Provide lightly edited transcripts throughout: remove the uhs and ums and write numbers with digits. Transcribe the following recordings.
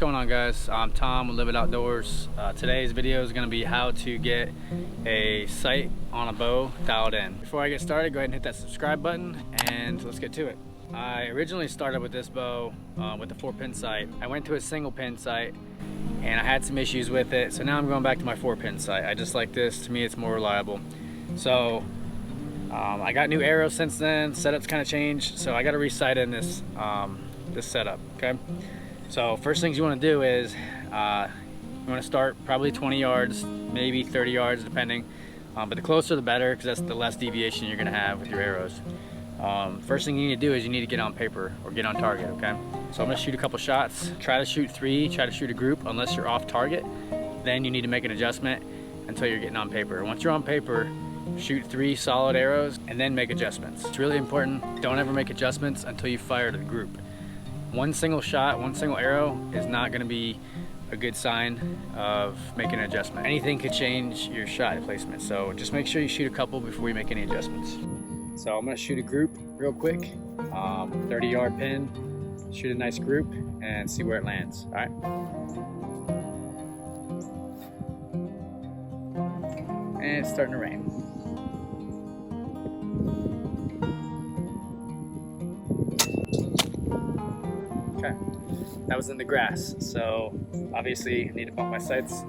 going on, guys? I'm Tom with Live It Outdoors. Today's video is going to be how to get a sight on a bow dialed in. Before I get started, go ahead and hit that subscribe button and let's get to it. I originally started with this bow with a 4-pin sight. I went to a single pin sight and I had some issues with it, so now I'm going back to my 4-pin sight. I just like this. To me, it's more reliable. So I got new arrows since then. Setup's kind of changed, so I got to re-sight in this this setup. Okay, so first things you want to do is you want to start probably 20 yards, maybe 30 yards depending, but the closer the better, because that's the less deviation you're going to have with your arrows. First thing you need to do is you need to get on paper or get on target. Okay, so I'm going to shoot a couple shots. Try to shoot 3, try to shoot a group unless you're off target. Then you need to make an adjustment until you're getting on paper. Once you're on paper, shoot 3 solid arrows and then make adjustments. It's really important. Don't ever make adjustments until you fire to the group. One single shot, one single arrow is not going to be a good sign of making an adjustment. Anything could change your shot placement, so just make sure you shoot a couple before you make any adjustments. So I'm going to shoot a group real quick, 30-yard pin, shoot a nice group and see where it lands. All right. And it's starting to rain. Okay, that was in the grass, so obviously I need to bump my sights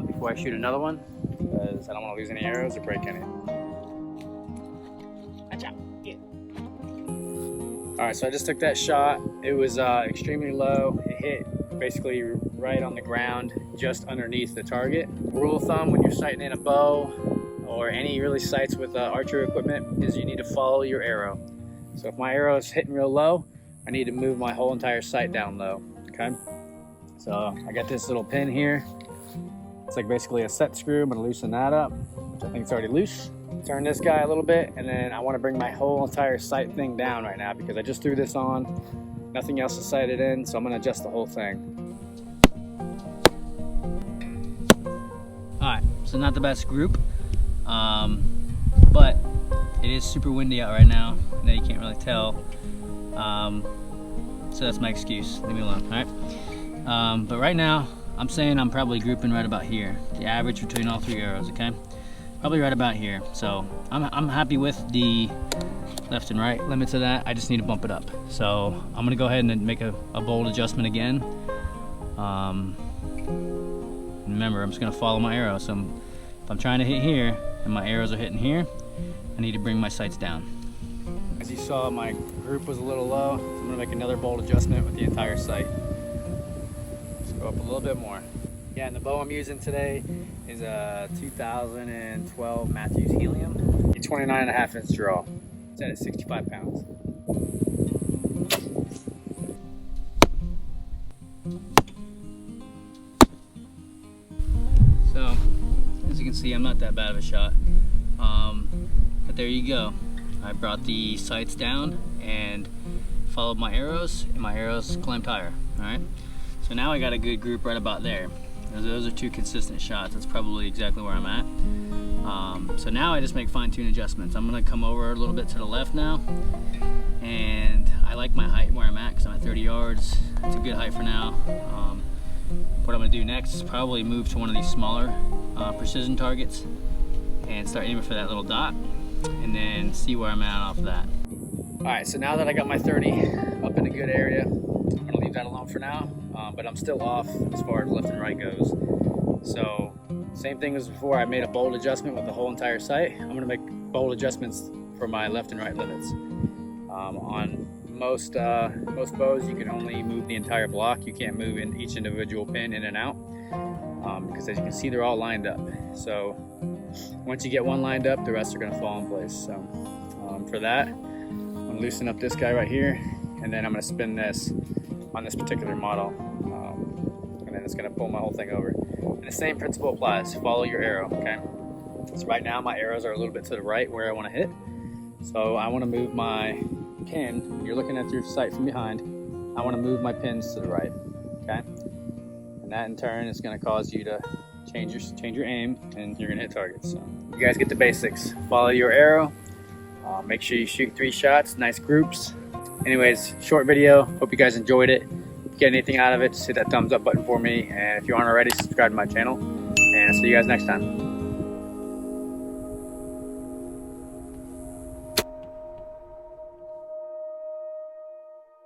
before I shoot another one, because I don't want to lose any arrows or break any. Alright, so I just took that shot. It was extremely low. It hit basically right on the ground, just underneath the target. Rule of thumb when you're sighting in a bow or any really sights with archery equipment is you need to follow your arrow. So if my arrow is hitting real low, I need to move my whole entire sight down low. Okay, so I got this little pin here. It's like basically a set screw. I'm gonna loosen that up, which I think it's already loose. Turn this guy a little bit, and then I want to bring my whole entire sight thing down right now because I just threw this on. Nothing else is sighted in, so I'm gonna adjust the whole thing. Alright, so not the best group, but it is super windy out right now. I know you can't really tell. So that's my excuse. Leave me alone. Alright. But right now, I'm saying I'm probably grouping right about here. The average between all 3 arrows, okay? Probably right about here. So I'm happy with the left and right limits of that. I just need to bump it up. So I'm gonna go ahead and make a bold adjustment again. Remember, I'm just gonna follow my arrow. So if I'm trying to hit here and my arrows are hitting here, I need to bring my sights down. As you saw, my group was a little low. So I'm gonna make another bold adjustment with the entire sight. Just go up a little bit more. Yeah, and the bow I'm using today is a 2012 Matthews Helium, a 29.5-inch draw. It's at 65 pounds. So, as you can see, I'm not that bad of a shot. But there you go. I brought the sights down and followed my arrows, and my arrows climbed higher. All right. So now I got a good group right about there. Those are 2 consistent shots. That's probably exactly where I'm at. So now I just make fine-tune adjustments. I'm gonna come over a little bit to the left now, and I like my height where I'm at because I'm at 30 yards. It's a good height for now. What I'm gonna do next is probably move to one of these smaller precision targets and start aiming for that little dot, and then see where I'm at off of that. All right, so now that I got my 30 up in a good area, I'm gonna leave that alone for now, but I'm still off as far as left and right goes. So same thing as before, I made a bold adjustment with the whole entire sight. I'm gonna make bold adjustments for my left and right limits. On most bows, you can only move the entire block. You can't move in each individual pin in and out, because as you can see, they're all lined up. So once you get one lined up, the rest are gonna fall in place. So for that, I'm gonna loosen up this guy right here, and then I'm gonna spin this on this particular model, and then it's gonna pull my whole thing over. And the same principle applies. Follow your arrow. Okay. So right now my arrows are a little bit to the right where I want to hit. So I want to move my pin. You're looking at your sight from behind. I want to move my pins to the right. Okay. And that in turn is going to cause you to change your aim, and you're gonna hit targets. So you guys get the basics. Follow your arrow. Make sure you shoot 3 shots, nice groups. Anyways, short video. Hope you guys enjoyed it. get anything out of it, just hit that thumbs up button for me. And if you aren't already, subscribe to my channel. And I'll see you guys next time.